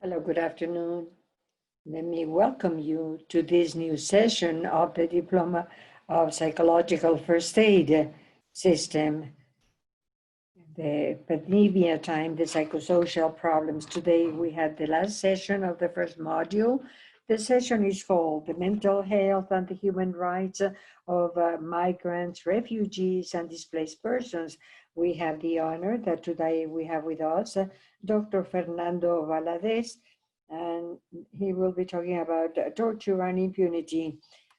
Hello, good afternoon. Let me welcome you to this new session of the Diploma of Psychological First Aid System, the pandemia time, the psychosocial problems. Today we had the last session of the first module. The session is called The Mental Health and the Human Rights of Migrants, Refugees, and Displaced Persons. We have the honor that today we have with us Dr. Fernando Valadez, and he will be talking about torture and impunity.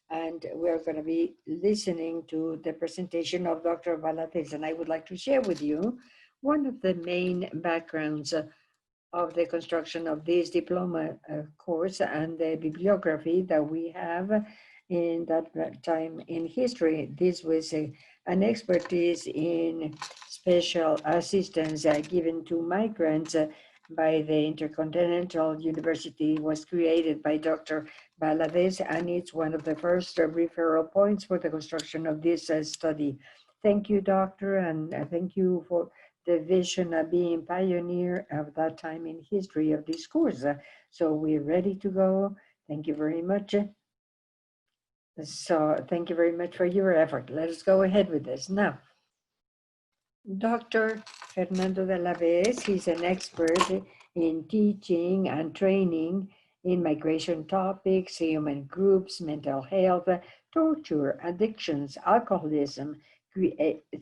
And we're going to be listening to the presentation of Dr. Valadez. And I would like to share with you one of the main backgrounds of the construction of this diploma course and the bibliography that we have in that time in history. This was an expertise in special assistance given to migrants by the Intercontinental University, was created by Dr. Valadez, and it's one of the first referral points for the construction of this study. Thank you, Doctor, and thank you for the vision of being pioneer of that time in history of this course. So we're ready to go. Thank you very much. So thank you very much for your effort. Let us go ahead with this. Now, Dr. Fernando de la Vez, he's an expert in teaching and training in migration topics, human groups, mental health, torture, addictions, alcoholism,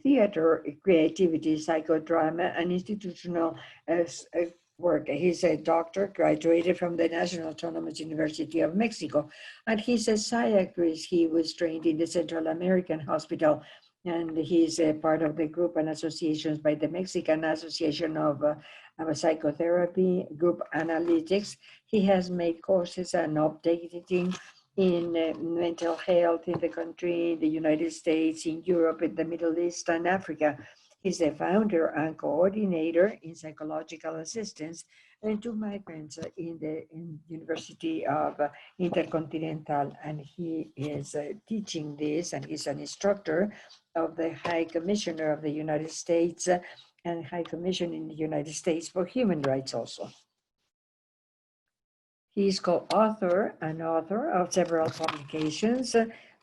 theater, creativity, psychodrama, and institutional work. He's a doctor, graduated from the National Autonomous University of Mexico, and he's a psychiatrist. He was trained in the Central American Hospital, and he's a part of the group and associations by the Mexican Association of Psychotherapy, Group Analytics. He has made courses and updating in mental health in the country, in the United States, in Europe, in the Middle East, and Africa. He's a founder and coordinator in psychological assistance to migrants in the University of Intercontinental, and he is teaching this, and he's an instructor of the High Commissioner of the United States and High Commission in the United States for Human Rights also. He is co-author and author of several publications,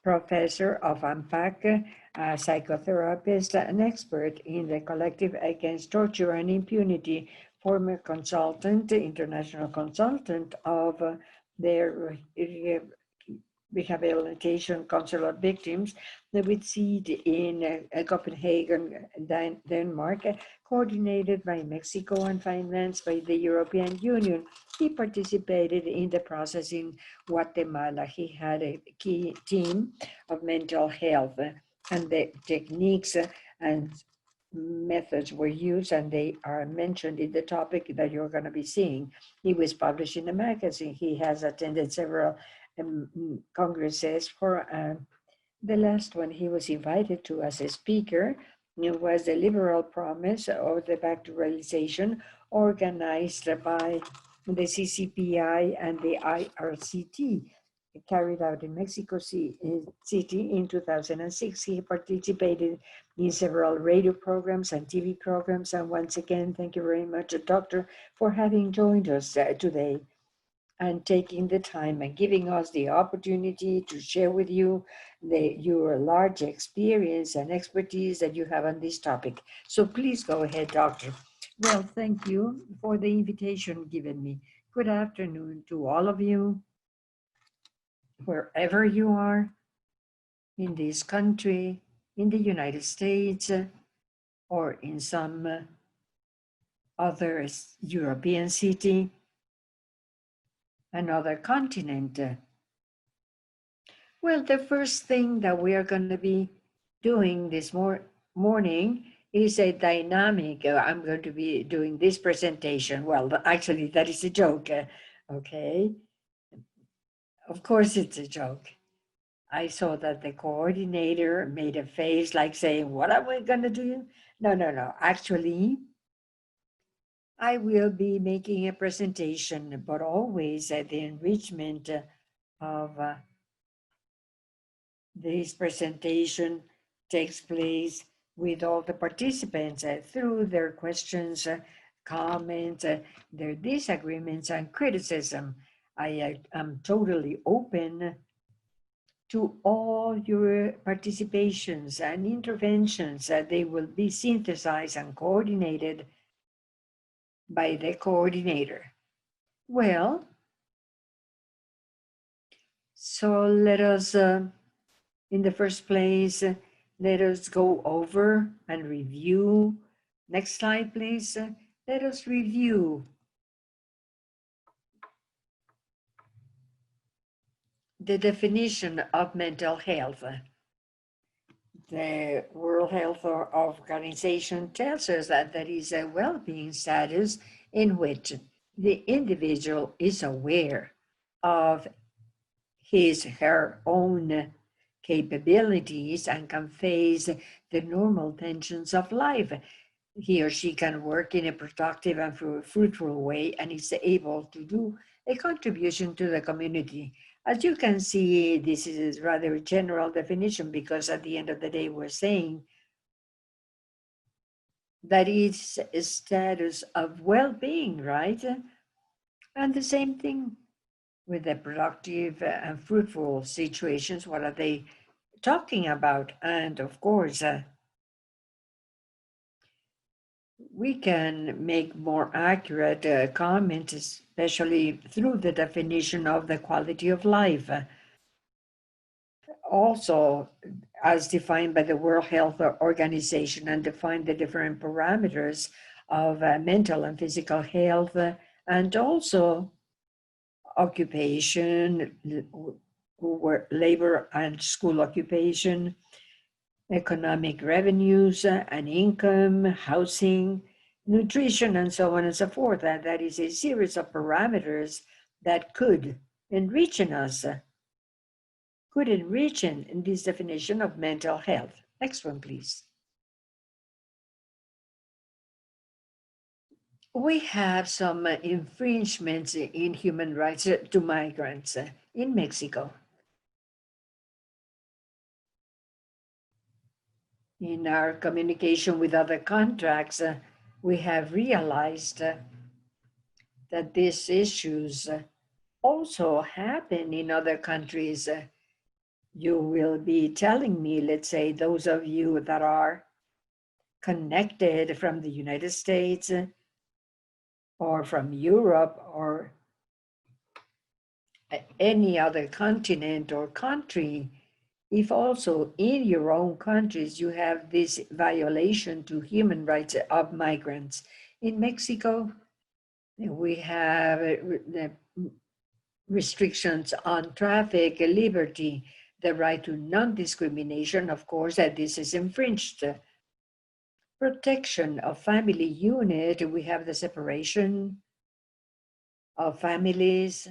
professor of AMPAC, psychotherapist, an expert in the Collective Against Torture and Impunity, former consultant, international consultant of their rehabilitation consular victims with seat in Copenhagen, Denmark, coordinated by Mexico and financed by the European Union. He participated in the process in Guatemala. He had a key team of mental health, and the techniques and methods were used, and they are mentioned in the topic that you're going to be seeing. He was published in a magazine. He has attended several congresses. For the last one, he was invited to as a speaker. It was the Liberal Promise or the Back to Realization, organized by the CCPI and the IRCT, carried out in Mexico City in 2006. He participated in several radio programs and TV programs. And once again, thank you very much, Doctor, for having joined us today and taking the time and giving us the opportunity to share with you your large experience and expertise that you have on this topic. So please go ahead, Doctor. Well, thank you for the invitation given me. Good afternoon to all of you, wherever you are in this country, in the United States, or in some other European city, another continent. Well, the first thing that we are going to be doing this morning is a dynamic. I'm going to be doing this presentation. Well, actually, that is a joke. Okay. Of course, it's a joke. I saw that the coordinator made a face like saying, what are we going to do? No. Actually, I will be making a presentation, but always the enrichment of this presentation takes place with all the participants through their questions, comments, their disagreements and criticism. I am totally open to all your participations and interventions. They will be synthesized and coordinated by the coordinator. Well, so let us, in the first place, let us go over and review. Next slide, please. Let us review the definition of mental health. The World Health Organization tells us that there is a well-being status in which the individual is aware of his, her own capabilities and can face the normal tensions of life. He or she can work in a productive and fruitful way and is able to do a contribution to the community. As you can see, this is rather a general definition because at the end of the day, we're saying that it's a status of well-being, right? And the same thing with the productive and fruitful situations. What are they talking about? And of course, we can make more accurate comments, especially through the definition of the quality of life. Also, as defined by the World Health Organization and define the different parameters of mental and physical health, and also occupation, labor and school occupation, economic revenues and income, housing, nutrition, and so on and so forth. And that is a series of parameters that could enrich in us, could enrich in this definition of mental health. Next one, please. We have some infringements in human rights to migrants in Mexico. In our communication with other contracts, we have realized that these issues also happen in other countries. You will be telling me, let's say, those of you that are connected from the United States or from Europe or any other continent or country, if also in your own countries you have this violation to human rights of migrants. In Mexico, we have the restrictions on traffic, liberty, the right to non-discrimination, of course, that this is infringed. Protection of family unit, we have the separation of families,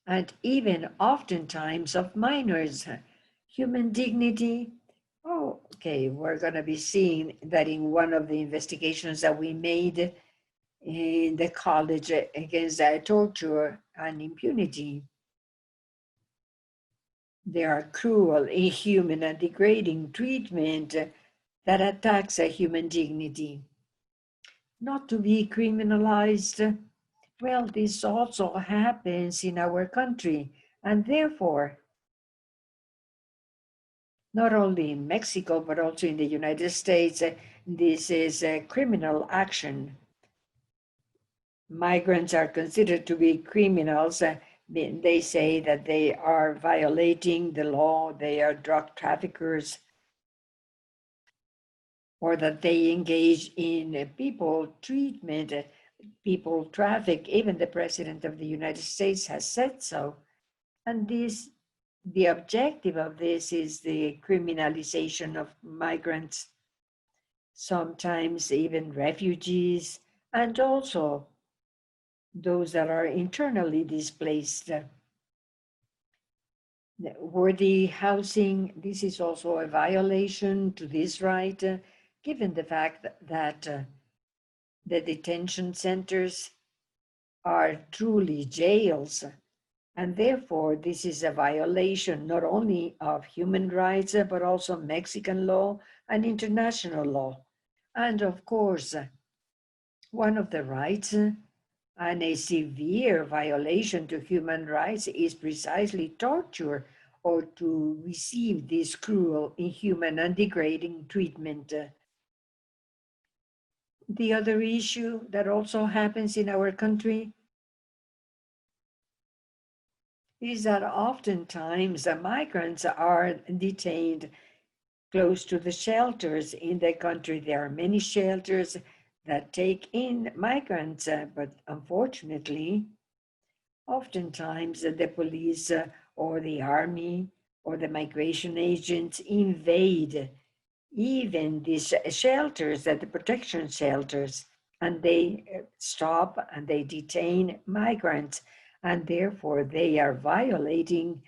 and even oftentimes of minors. Human dignity. Oh, okay, we're going to be seeing that in one of the investigations that we made in the college against torture and impunity. There are cruel, inhuman, and degrading treatment that attacks a human dignity. Not to be criminalized. Well, this also happens in our country, and therefore, not only in Mexico, but also in the United States, this is a criminal action. Migrants are considered to be criminals. They say that they are violating the law, they are drug traffickers, or that they engage in people treatment, people traffic. Even the President of the United States has said so. And the objective of this is the criminalization of migrants, sometimes even refugees, and also those that are internally displaced. Worthy housing, this is also a violation to this right, given the fact that the detention centers are truly jails. And therefore, this is a violation not only of human rights, but also Mexican law and international law. And of course, One of the rights and a severe violation to human rights is precisely torture or to receive this cruel, inhuman, and degrading treatment. The other issue that also happens in our country is that oftentimes migrants are detained close to the shelters in the country. There are many shelters that take in migrants, but unfortunately, oftentimes the police or the army or the migration agents invade even these shelters, the protection shelters, and they stop and they detain migrants, and therefore they are violating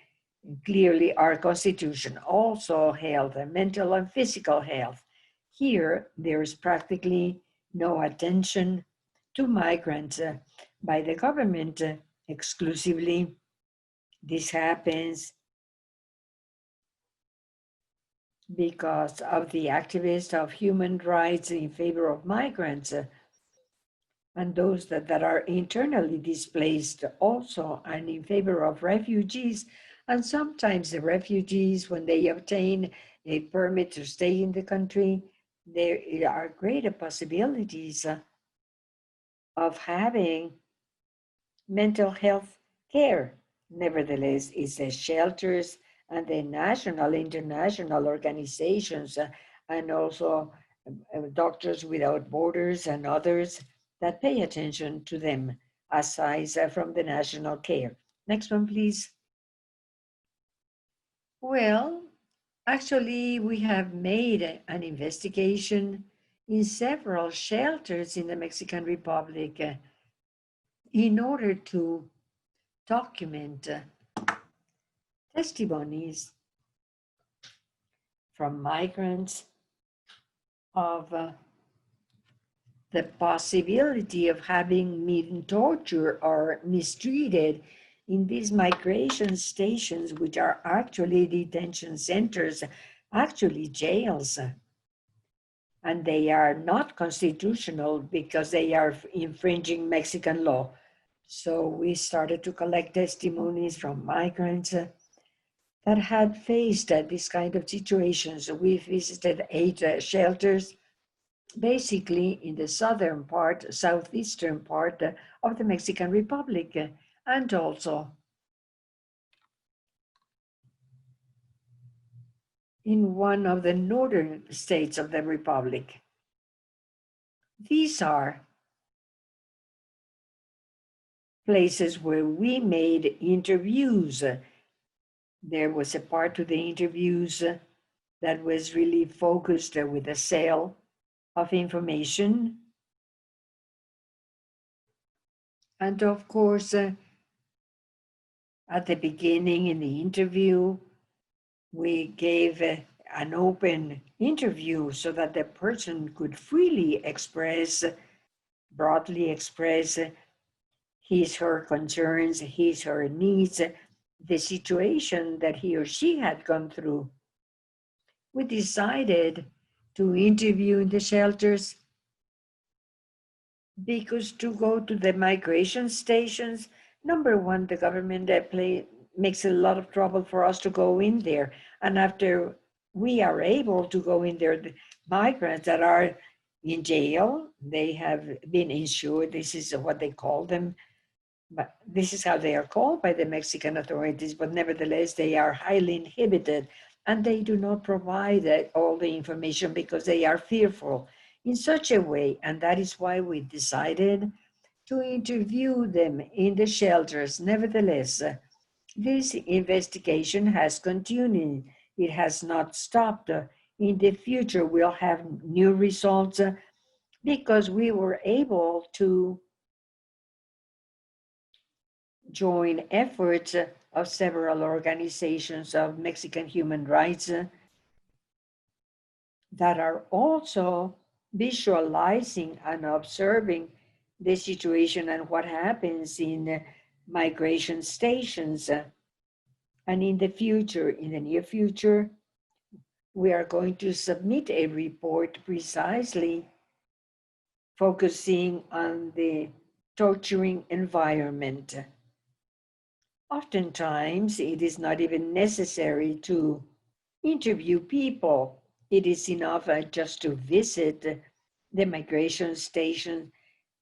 clearly our constitution, also health, mental and physical health. Here, there is practically no attention to migrants by the government exclusively. This happens because of the activists of human rights in favor of migrants and those that are internally displaced also, and in favor of refugees. And sometimes the refugees, when they obtain a permit to stay in the country, there are greater possibilities of having mental health care. Nevertheless, it's the shelters and the national, international organizations, and also Doctors Without Borders and others that pay attention to them aside from the national care. Next one, please. Well, actually, we have made an investigation in several shelters in the Mexican Republic in order to document testimonies from migrants of the possibility of having been tortured or mistreated in these migration stations, which are actually detention centers, actually jails. And they are not constitutional because they are infringing Mexican law. So we started to collect testimonies from migrants that had faced this kind of situations. We visited 8 shelters, basically in the southern part, southeastern part of the Mexican Republic, and also in one of the northern states of the Republic. These are places where we made interviews. There was a part to the interviews that was really focused with a sale of information. And of course, at the beginning in the interview, we gave an open interview so that the person could freely express, broadly express his, her concerns, his, her needs, the situation that he or she had gone through. We decided to interview in the shelters because to go to the migration stations, number one, the government makes a lot of trouble for us to go in there. And after we are able to go in there, the migrants that are in jail, they have been insured. This is what they call them. But this is how they are called by the Mexican authorities. But nevertheless, they are highly inhibited and they do not provide all the information because they are fearful in such a way. And that is why we decided to interview them in the shelters. Nevertheless, this investigation has continued. It has not stopped. In the future, we'll have new results because we were able to join efforts of several organizations of Mexican human rights that are also visualizing and observing the situation and what happens in migration stations. And in the future, in the near future, we are going to submit a report precisely focusing on the torturing environment. Oftentimes, it is not even necessary to interview people. It is enough just to visit the migration station,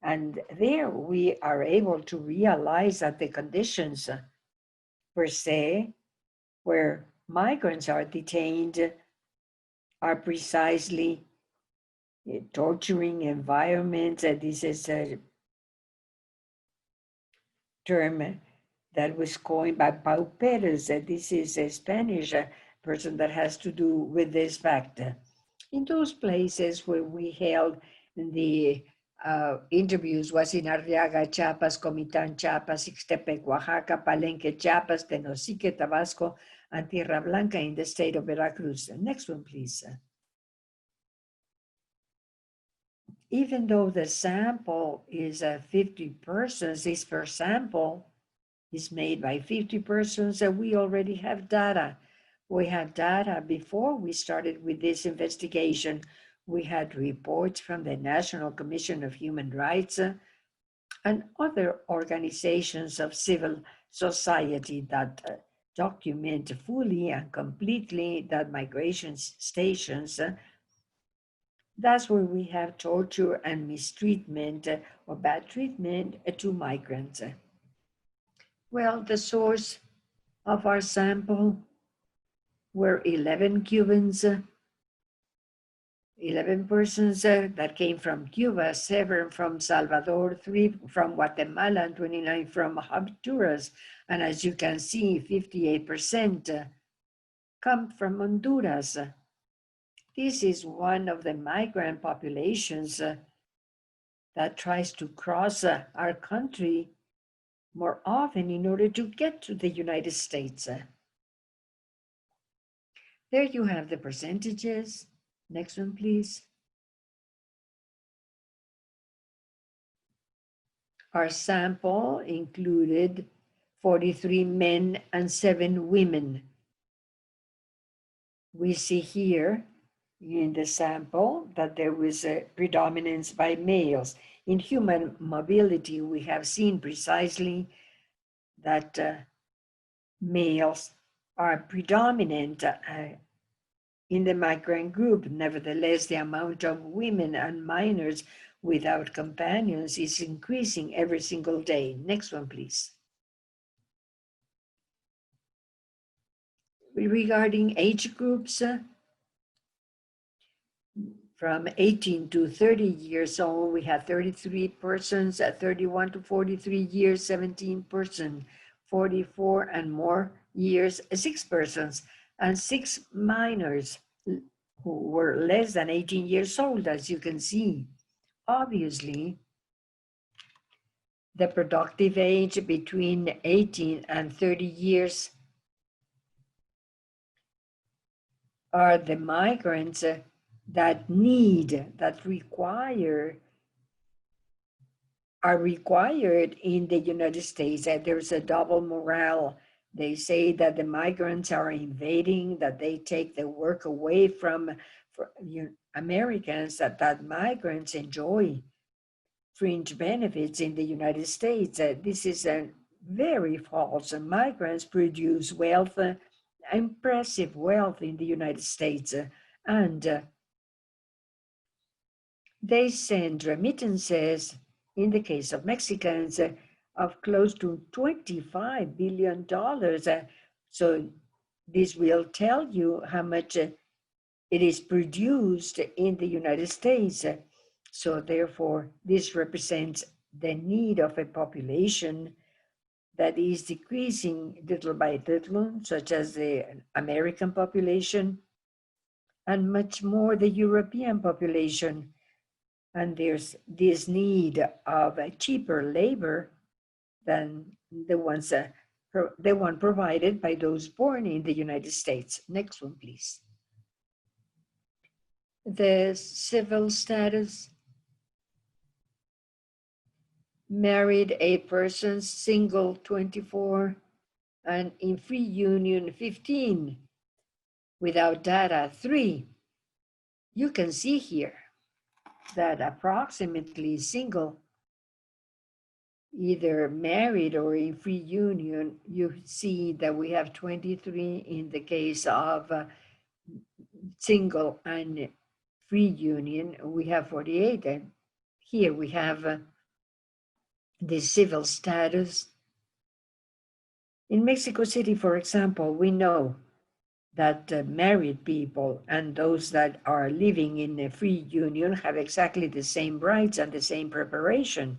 and there we are able to realize that the conditions per se where migrants are detained are precisely torturing environments. This is a term that was coined by Pau Perez. This is a Spanish person that has to do with this fact. In those places where we held the interviews was in Arriaga, Chiapas, Comitán, Chiapas, Ixtepec, Oaxaca, Palenque, Chiapas, Tenosique, Tabasco, and Tierra Blanca in the state of Veracruz. Next one, please. Even though the sample is 50 persons, this first sample is made by 50 persons, and we already have data. We had data before we started with this investigation. We had reports from the National Commission of Human Rights and other organizations of civil society that document fully and completely that migration stations, that's where we have torture and mistreatment or bad treatment to migrants. Well, the source of our sample were 11 Cubans, 11 persons that came from Cuba, 7 from Salvador, 3 from Guatemala, and 29 from Honduras. And as you can see, 58% come from Honduras. This is one of the migrant populations that tries to cross our country more often in order to get to the United States. There you have the percentages. Next one, please. Our sample included 43 men and 7 women. We see here in the sample that there was a predominance by males. In human mobility, we have seen precisely that males are predominant in the migrant group. Nevertheless, the amount of women and minors without companions is increasing every single day. Next one, please. Regarding age groups, from 18 to 30 years old, we had 33 persons. At 31 to 43 years, 17 persons. 44 and more years, 6 persons. And 6 minors who were less than 18 years old, as you can see. Obviously, the productive age between 18 and 30 years are the migrants that are required in the United States. There's a double morale. They say that the migrants are invading, that they take the work away from Americans, that migrants enjoy fringe benefits in the United States. This is very false. Migrants produce wealth, impressive wealth in the United States, and they send remittances, in the case of Mexicans, of close to $25 billion. So this will tell you how much it is produced in the United States. So therefore, this represents the need of a population that is decreasing little by little, such as the American population, and much more the European population. And there's this need of cheaper labor than the one provided by those born in the United States. Next one, please. The civil status: married 8 persons, single 24, and in free union 15. Without data 3. You can see here that approximately single, either married or in free union, you see that we have 23 in the case of single and free union, we have 48. And here we have the civil status. In Mexico City, for example, we know that married people and those that are living in a free union have exactly the same rights and the same preparation.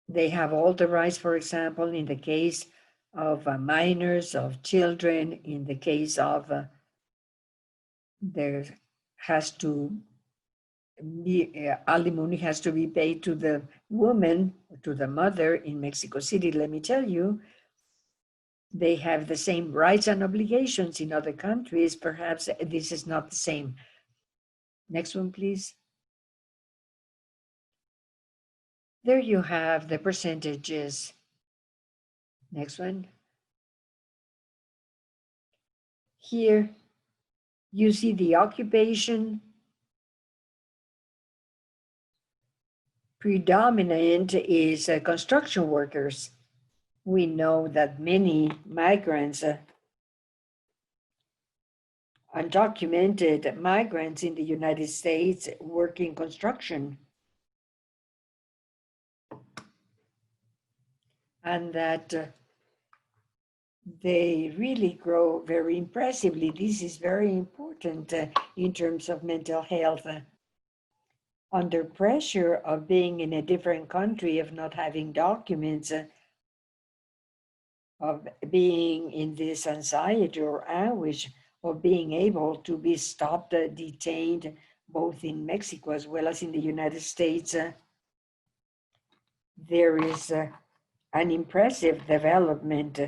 They have all the rights, for example, in the case of minors, of children, in the case of there has to be alimony has to be paid to the woman, to the mother in Mexico City. Let me tell you, they have the same rights and obligations in other countries. Perhaps this is not the same. Next one, please. There you have the percentages. Next one. Here you see the occupation. Predominant is construction workers. We know that many migrants, undocumented migrants in the United States work in construction. And that they really grow very impressively. This is very important in terms of mental health. Under pressure of being in a different country, of not having documents, of being in this anxiety or anguish, of being able to be stopped, detained, both in Mexico as well as in the United States, there is an impressive development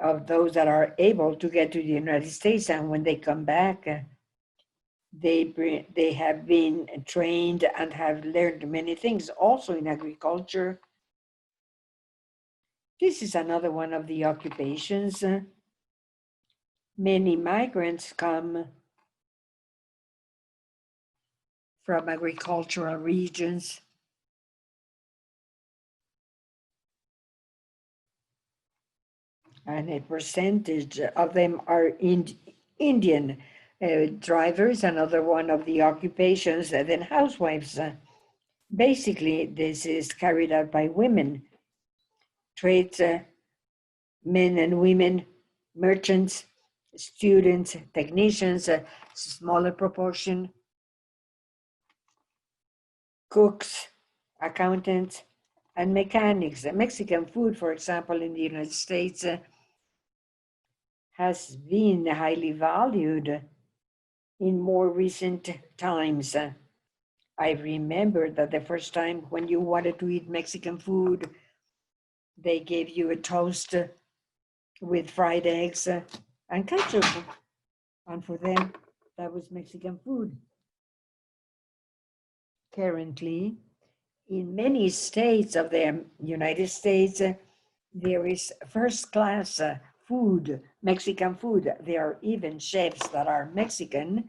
of those that are able to get to the United States, and when they come back, they have been trained and have learned many things, also in agriculture. This is another one of the occupations. Many migrants come from agricultural regions. And a percentage of them are Indian drivers, another one of the occupations, then housewives. Basically, this is carried out by women, trades, men and women, merchants, students, technicians, a smaller proportion, cooks, accountants, and mechanics. Mexican food, for example, in the United States has been highly valued in more recent times. I remember that the first time when you wanted to eat Mexican food, they gave you a toast with fried eggs and ketchup. And for them, that was Mexican food. Currently, in many states of the United States, there is first class food, Mexican food. There are even chefs that are Mexican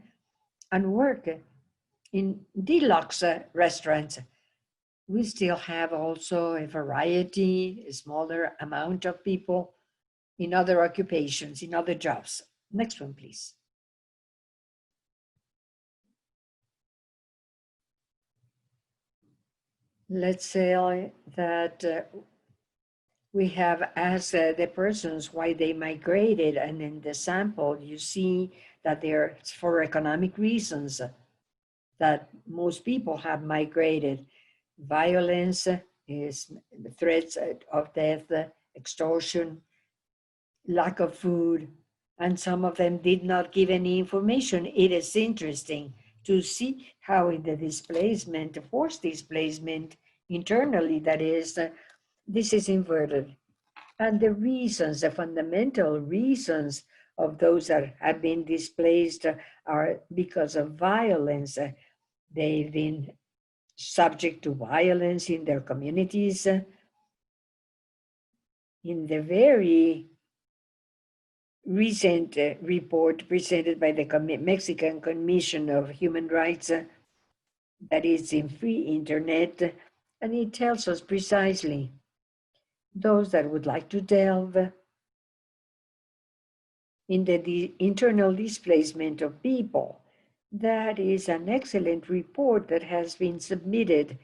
and work in deluxe restaurants. We still have also a variety, a smaller amount of people in other occupations, in other jobs. Next one, please. Let's say that we have asked the persons why they migrated, and in the sample, you see that they're for economic reasons that most people have migrated. Violence is threats of death, extortion, lack of food, and some of them did not give any information. It is interesting to see how in the displacement, forced displacement internally, that is, this is inverted. And the reasons, the fundamental reasons of those that have been displaced are because of violence. They've been subject to violence in their communities, in the very recent report presented by the Mexican Commission of Human Rights that is in free internet, and it tells us precisely those that would like to delve in the internal displacement of people. That is an excellent report that has been submitted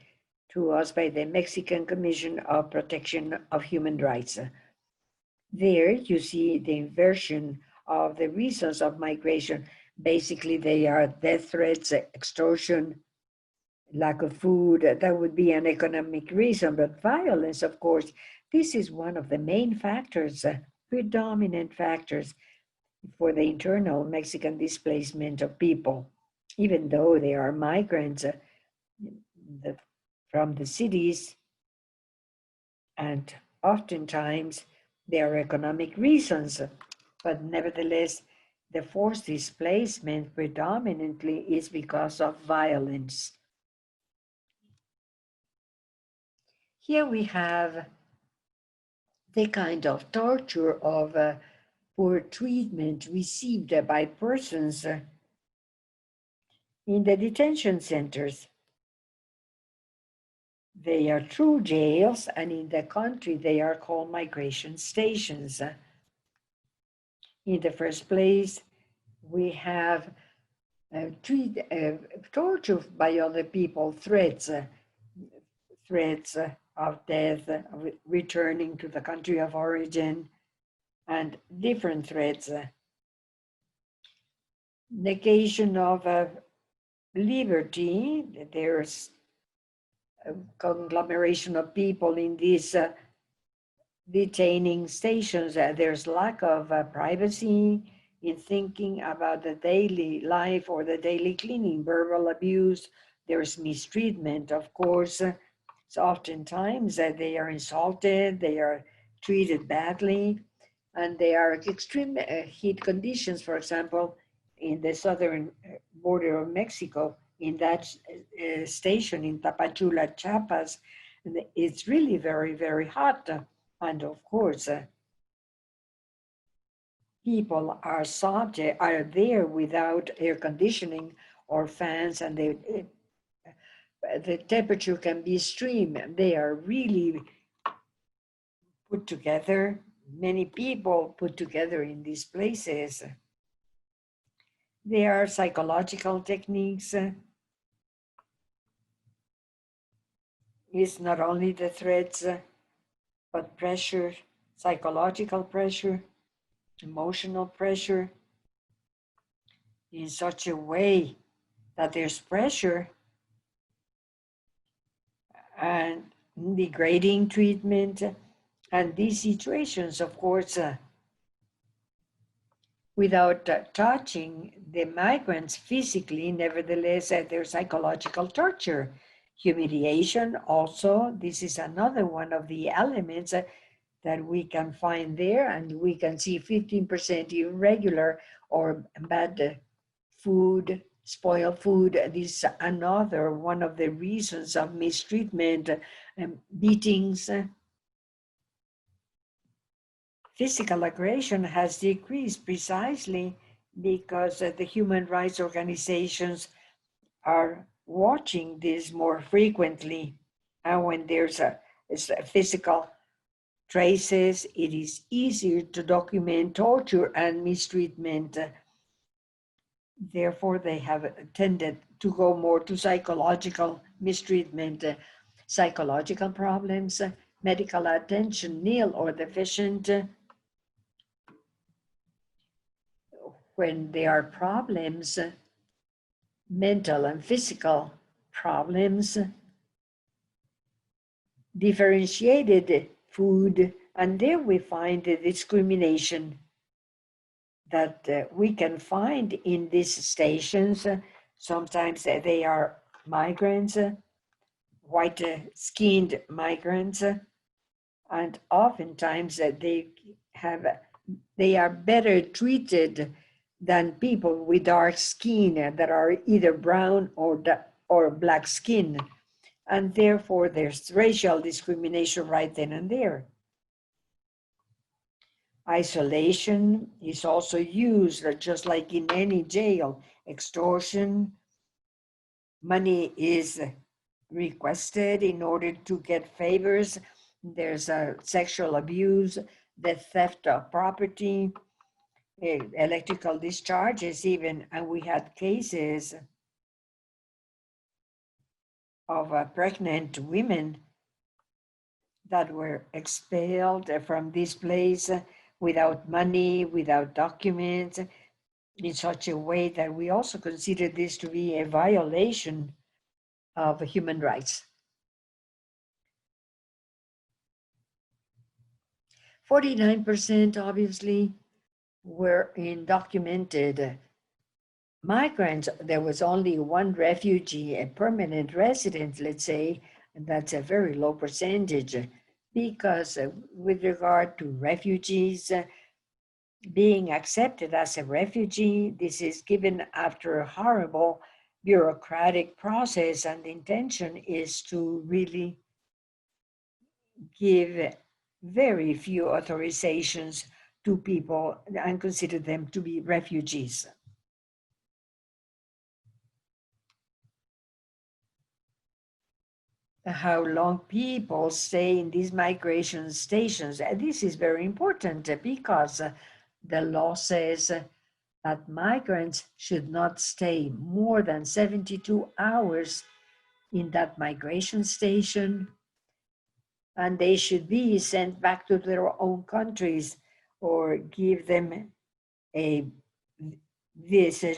to us by the Mexican Commission of Protection of Human Rights. There you see the inversion of the reasons of migration. Basically, they are death threats, extortion, lack of food. That would be an economic reason, but violence, of course, this is one of the main factors, predominant factors for the internal Mexican displacement of people, even though they are migrants from the cities, and oftentimes there are economic reasons, but nevertheless, the forced displacement predominantly is because of violence. Here we have the kind of torture of poor treatment received by persons in the detention centers. They are true jails, and in the country they are called migration stations. In the first place, we have torture by other people, threats of death, returning to the country of origin, and different threats. Negation of liberty. There's a conglomeration of people in these detaining stations. There's lack of privacy in thinking about the daily life or the daily cleaning, verbal abuse. There's mistreatment, of course. So oftentimes they are insulted, they are treated badly, and they are extreme heat conditions. For example, in the southern border of Mexico, in that station in Tapachula, Chiapas, it's really very, very hot. And of course, people are there without air conditioning or fans, and the temperature can be extreme. They are really put together, many people put together in these places. There are psychological techniques. It's not only the threats, but pressure, psychological pressure, emotional pressure, in such a way that there's pressure and degrading treatment. And these situations, of course, without touching the migrants physically, nevertheless, there's psychological torture. Humiliation also, this is another one of the elements that we can find there, and we can see 15% irregular or bad food, spoiled food. This is another one of the reasons of mistreatment, beatings. Physical aggression has decreased precisely because the human rights organizations are watching this more frequently. And when there's a physical traces, it is easier to document torture and mistreatment. Therefore, they have tended to go more to psychological mistreatment, psychological problems, medical attention nil or deficient. When there are problems, mental and physical problems, differentiated food, and there we find the discrimination that we can find in these stations. Sometimes they are migrants, white-skinned migrants, and oftentimes they are better treated than people with dark skin that are either brown or black skin. And therefore, there's racial discrimination right then and there. Isolation is also used, just like in any jail. Extortion, money is requested in order to get favors. There's sexual abuse, the theft of property, electrical discharges even, and we had cases of pregnant women that were expelled from this place without money, without documents, in such a way that we also consider this to be a violation of human rights. 49% obviously were undocumented migrants. There was only one refugee, a permanent resident, let's say, and that's a very low percentage because with regard to refugees, being accepted as a refugee, this is given after a horrible bureaucratic process, and the intention is to really give very few authorizations to people and consider them to be refugees. How long people stay in these migration stations. This is very important because the law says that migrants should not stay more than 72 hours in that migration station, and they should be sent back to their own countries or give them a visa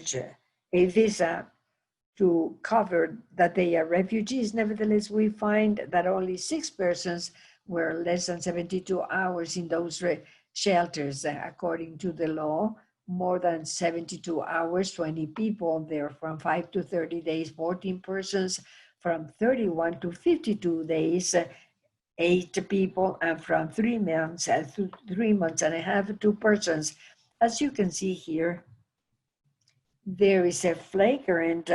to cover that they are refugees. Nevertheless, we find that only 6 persons were less than 72 hours in those shelters. According to the law, more than 72 hours, 20 people, they're from 5 to 30 days, 14 persons, from 31 to 52 days, 8 people, and from 3 months, 3 months and a half, 2 persons. As you can see here, there is a flagrant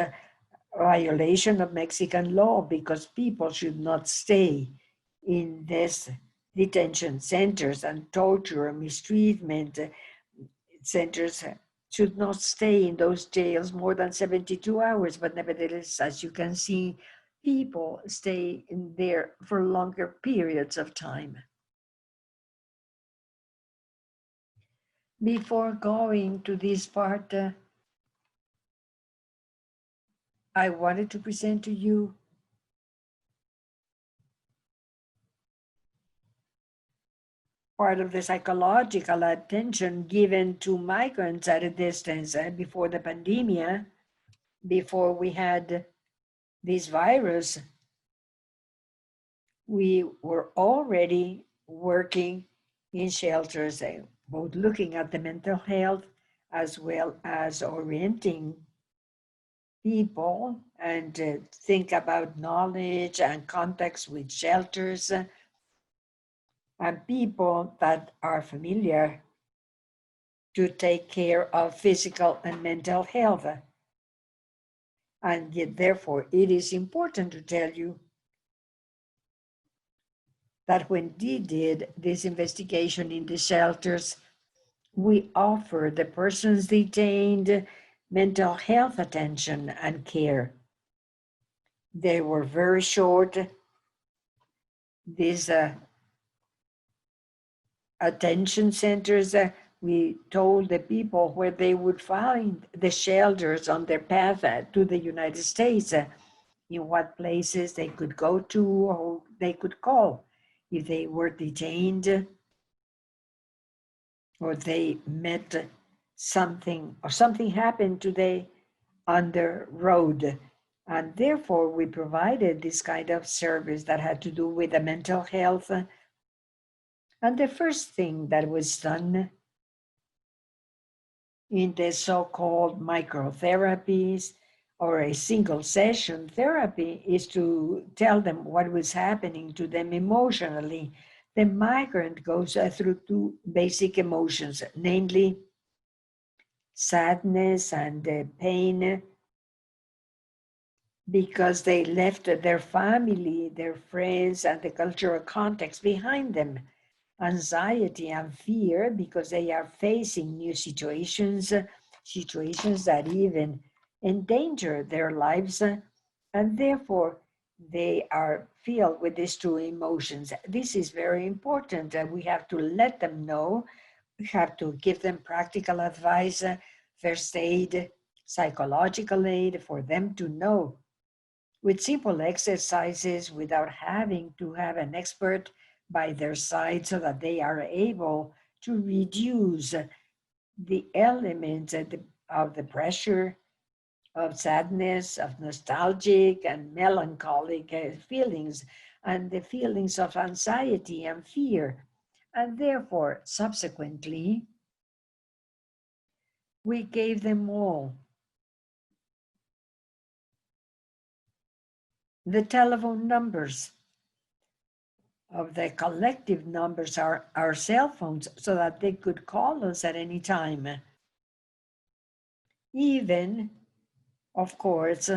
violation of Mexican law because people should not stay in these detention centers, and torture and mistreatment centers should not stay in those jails more than 72 hours. But nevertheless, as you can see, people stay in there for longer periods of time. Before going to this part, I wanted to present to you part of the psychological attention given to migrants at a distance. Before the pandemic, before we had this virus, we were already working in shelters, both looking at the mental health as well as orienting people and think about knowledge and context with shelters and people that are familiar to take care of physical and mental health. And yet, therefore, it is important to tell you that when we did this investigation in the shelters, we offered the persons detained mental health attention and care. They were very short. These attention centers, we told the people where they would find the shelters on their path to the United States, in what places they could go to or they could call if they were detained or they met something or something happened today on the road. And therefore, we provided this kind of service that had to do with the mental health. And the first thing that was done in the so-called microtherapies or a single session therapy is to tell them what was happening to them emotionally. The migrant goes through 2 basic emotions, namely sadness and pain, because they left their family, their friends, and the cultural context behind them. anxiety and fear because they are facing new situations, situations that even endanger their lives, and therefore they are filled with these two emotions. This is very important, and we have to let them know. We have to give them practical advice, first aid, psychological aid for them to know with simple exercises without having to have an expert by their side so that they are able to reduce the elements of the pressure, of sadness, of nostalgic and melancholic feelings, and the feelings of anxiety and fear. And therefore, subsequently, we gave them all the telephone numbers of the collective numbers, our cell phones, so that they could call us at any time. Even, of course,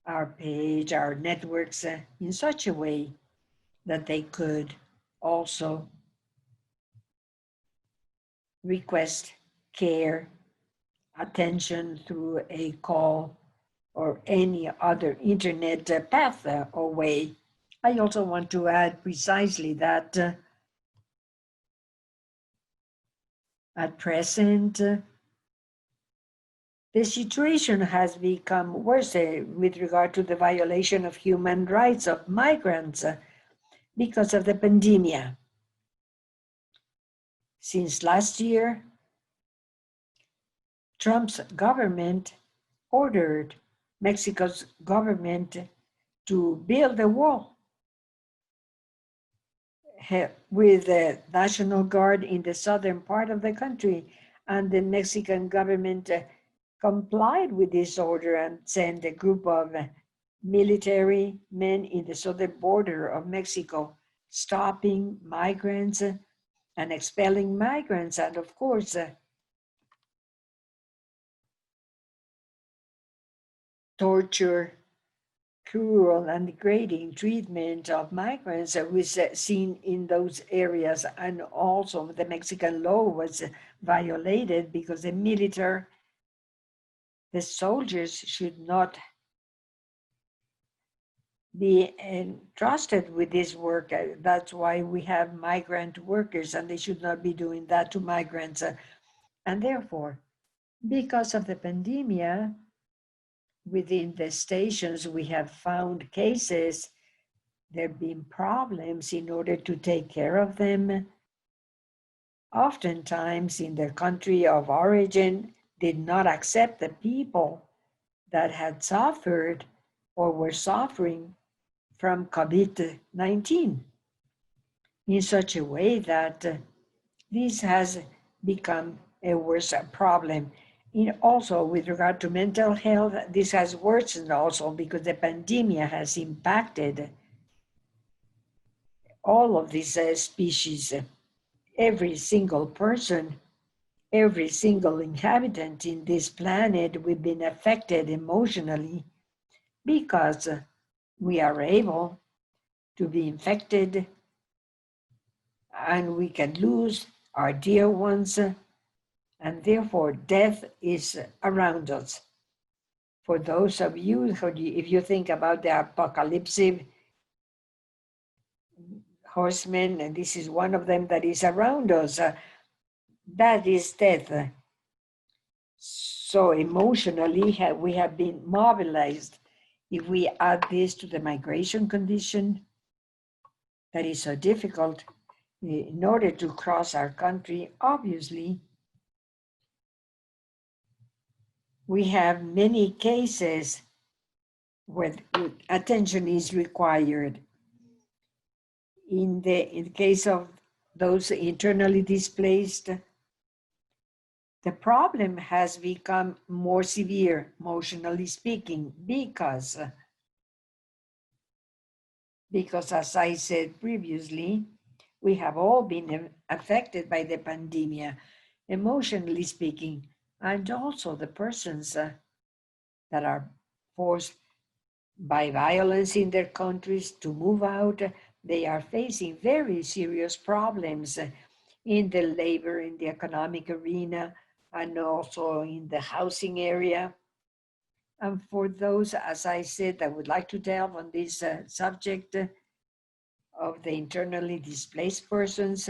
our page, our networks, in such a way that they could also request care, attention through a call or any other internet path or way. I also want to add precisely that at present, the situation has become worse with regard to the violation of human rights of migrants because of the pandemic. Since last year, Trump's government ordered Mexico's government to build a wall with the National Guard in the southern part of the country. And the Mexican government complied with this order and sent a group of military men in the southern border of Mexico, stopping migrants and expelling migrants. And of course, torture, cruel and degrading treatment of migrants was seen in those areas. And also the Mexican law was violated because the soldiers should not be entrusted with this work. That's why we have migrant workers, and they should not be doing that to migrants. And therefore, because of the pandemic, within the stations, we have found cases, there have been problems in order to take care of them. Oftentimes, in their country of origin, did not accept the people that had suffered or were suffering from COVID-19 in such a way that this has become a worse problem. Also, with regard to mental health, this has worsened also because the pandemic has impacted all of these species. Every single person, every single inhabitant in this planet, we've been affected emotionally because we are able to be infected and we can lose our dear ones, and therefore death is around us. For those of you, if you think about the apocalyptic horsemen, and this is one of them that is around us, that is death. So emotionally, we have been mobilized. If we add this to the migration condition that is so difficult in order to cross our country, obviously, we have many cases where attention is required. In the case of those internally displaced, the problem has become more severe, emotionally speaking, because as I said previously, we have all been affected by the pandemic, emotionally speaking, and also the persons that are forced by violence in their countries to move out, they are facing very serious problems in the labor, in the economic arena, and also in the housing area. And for those, as I said, that would like to delve on this subject of the internally displaced persons,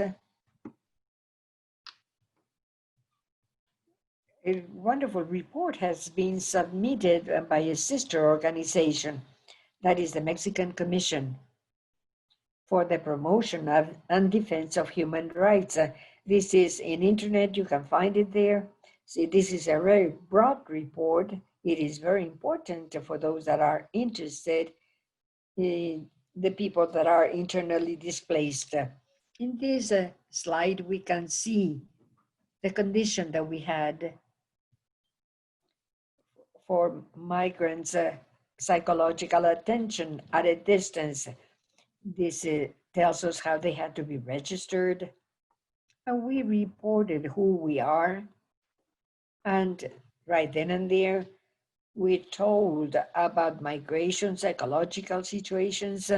a wonderful report has been submitted by a sister organization, that is the Mexican Commission for the Promotion of and Defense of Human Rights. This is in internet, you can find it there. See, this is a very broad report. It is very important for those that are interested in the people that are internally displaced. In this slide, we can see the condition that we had for migrants' psychological attention at a distance. This tells us how they had to be registered. And we reported who we are. And right then and there, we told about migration, psychological situations.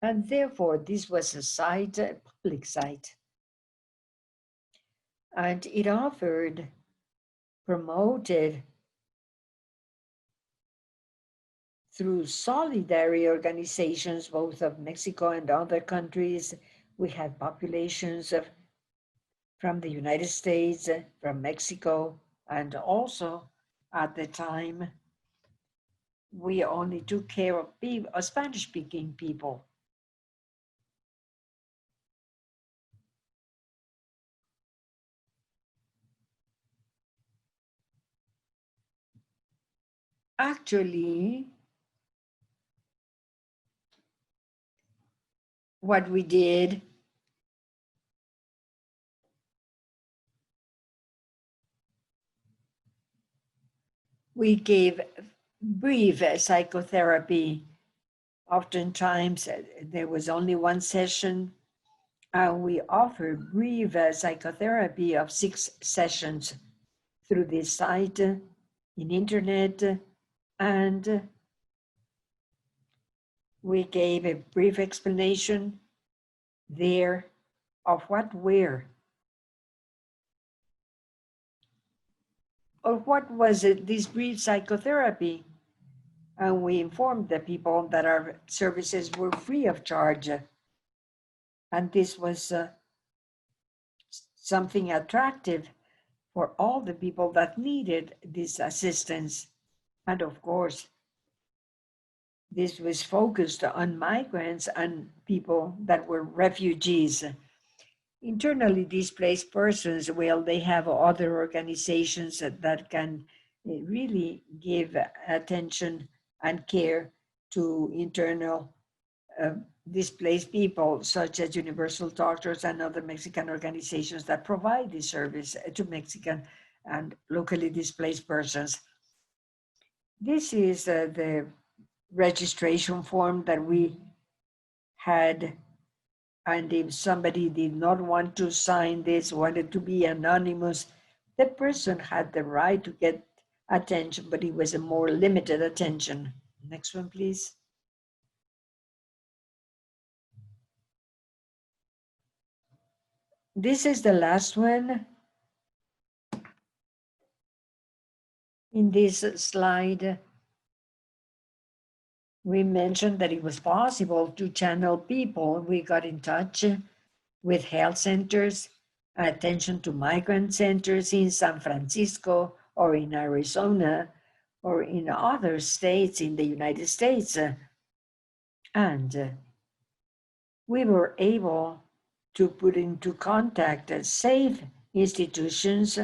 And therefore, this was a site, a public site. And it offered, promoted through solidarity organizations, both of Mexico and other countries. We had populations from the United States, from Mexico, and also at the time, we only took care of Spanish-speaking people. Actually, what we did, we gave brief psychotherapy. Oftentimes, there was only one session, and we offered brief psychotherapy of 6 sessions through this site, in internet, and we gave a brief explanation there of what were, or what was it, this brief psychotherapy. And we informed the people that our services were free of charge. And this was something attractive for all the people that needed this assistance. And of course, this was focused on migrants and people that were refugees. Internally displaced persons, well, they have other organizations that can really give attention and care to internal displaced people, such as Universal Doctors and other Mexican organizations that provide this service to Mexican and locally displaced persons. This is the registration form that we had, and if somebody did not want to sign this, wanted to be anonymous, the person had the right to get attention, but it was a more limited attention. Next one, please. This is the last one. In this slide, we mentioned that it was possible to channel people. We got in touch with health centers, attention to migrant centers in San Francisco or in Arizona or in other states in the United States. And we were able to put into contact safe institutions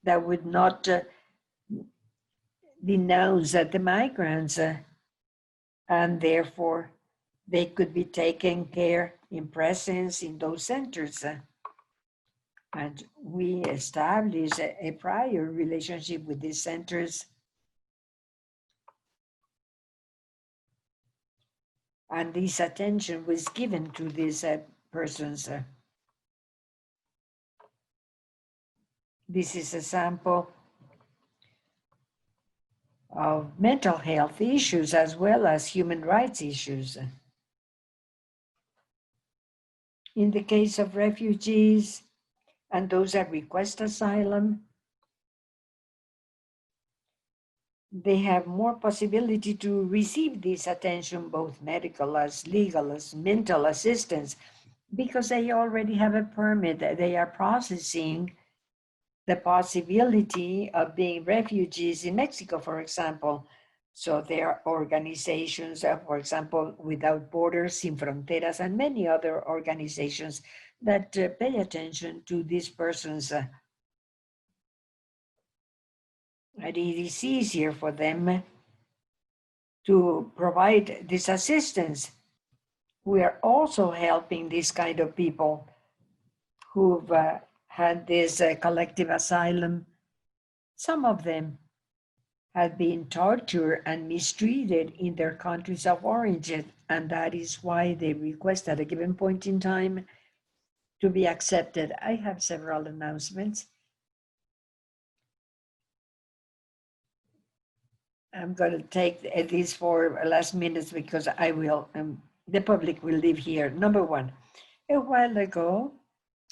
that would not denounce the migrants, and therefore they could be taken care in presence in those centers. And we established a prior relationship with these centers. And this attention was given to these persons. This is a sample of mental health issues as well as human rights issues. In the case of refugees and those that request asylum, they have more possibility to receive this attention, both medical as legal as mental assistance, because they already have a permit. They are processing the possibility of being refugees in Mexico, for example. So there are organizations, for example, Without Borders, Sin Fronteras, and many other organizations that pay attention to these persons. And it is easier for them to provide this assistance. We are also helping these kind of people who've had this collective asylum. Some of them had been tortured and mistreated in their countries of origin, and that is why they request at a given point in time to be accepted. I have several announcements. I'm going to take these for last minutes because I will, the public will live here. Number one, a while ago,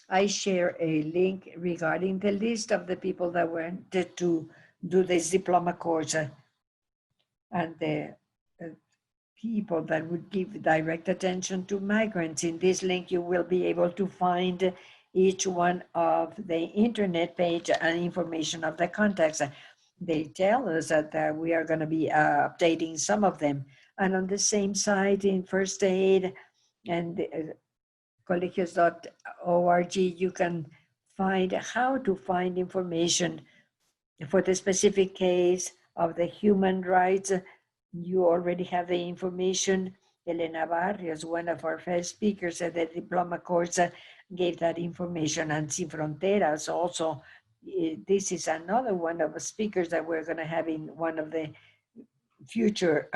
I share a link regarding the list of the people that went to do this diploma course and the people that would give direct attention to migrants. In this link, you will be able to find each one of the internet page and information of the contacts. They tell us that we are going to be updating some of them. And on the same site in First Aid and colegios.org, you can find how to find information for the specific case of the human rights. You already have the information. Elena Barrios, one of our first speakers at the diploma course, gave that information. And Sin Fronteras also, this is another one of the speakers that we're going to have in one of the future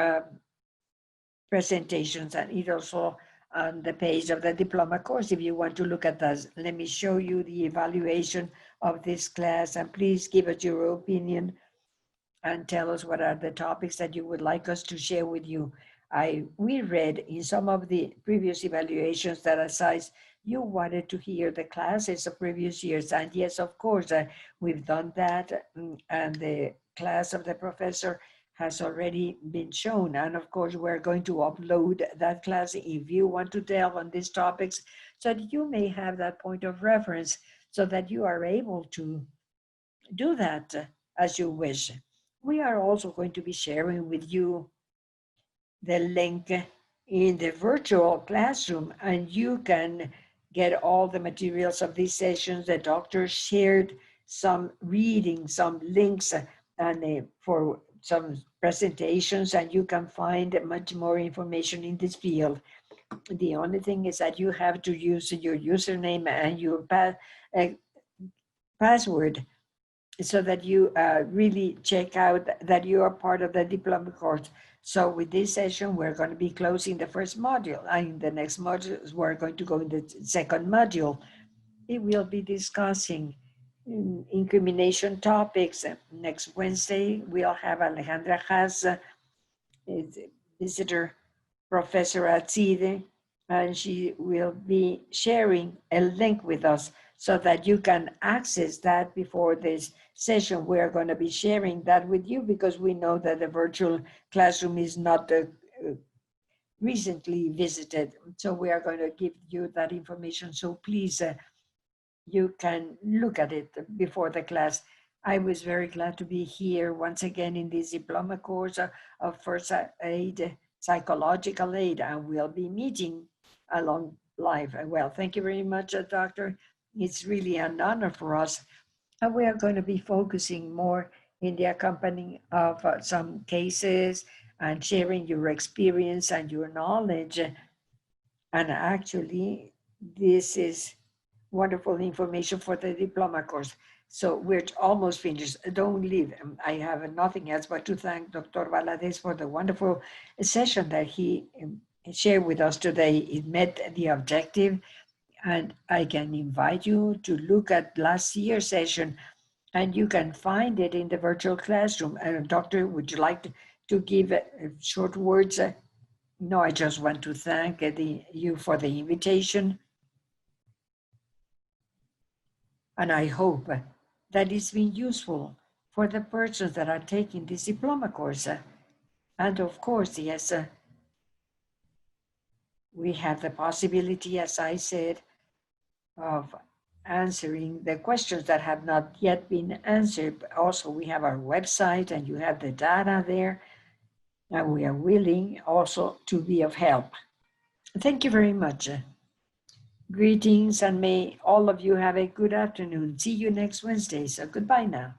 presentations, and it also on the page of the diploma course if you want to look at that. Let me show you the evaluation of this class, and please give us your opinion and tell us what are the topics that you would like us to share with you. We read in some of the previous evaluations that aside you wanted to hear the classes of previous years, and yes, of course, we've done that, and the class of the professor has already been shown, and of course we're going to upload that class if you want to delve on these topics, so that you may have that point of reference, so that you are able to do that as you wish. We are also going to be sharing with you the link in the virtual classroom, and you can get all the materials of these sessions. The doctor shared some reading, some links, and for some presentations, and you can find much more information in this field. The only thing is that you have to use your username and your password, so that you really check out that you are part of the diploma course. So with this session, we're going to be closing the first module. And in the next module, we're going to go in the second module. It will be discussing incrimination topics. Next Wednesday, we'll have Alejandra Haas, visitor professor at CIDE, and she will be sharing a link with us so that you can access that before this session. We are going to be sharing that with you because we know that the virtual classroom is not recently visited. So we are going to give you that information. So please, you can look at it before the class. I was very glad to be here once again in this diploma course of first aid, psychological aid, and we'll be meeting along live. Well, thank you very much, Doctor. It's really an honor for us. And we are going to be focusing more in the accompanying of some cases and sharing your experience and your knowledge. And actually, this is wonderful information for the diploma course. So we're almost finished. Don't leave. I have nothing else but to thank Dr. Valadez for the wonderful session that he shared with us today. It met the objective, and I can invite you to look at last year's session, and you can find it in the virtual classroom. Doctor, would you like to give short words? No, I just want to thank you for the invitation. And I hope that it's been useful for the persons that are taking this diploma course. And of course, yes, we have the possibility, as I said, of answering the questions that have not yet been answered. But also, we have our website and you have the data there, and we are willing also to be of help. Thank you very much. Greetings, and may all of you have a good afternoon. See you next Wednesday. So goodbye now.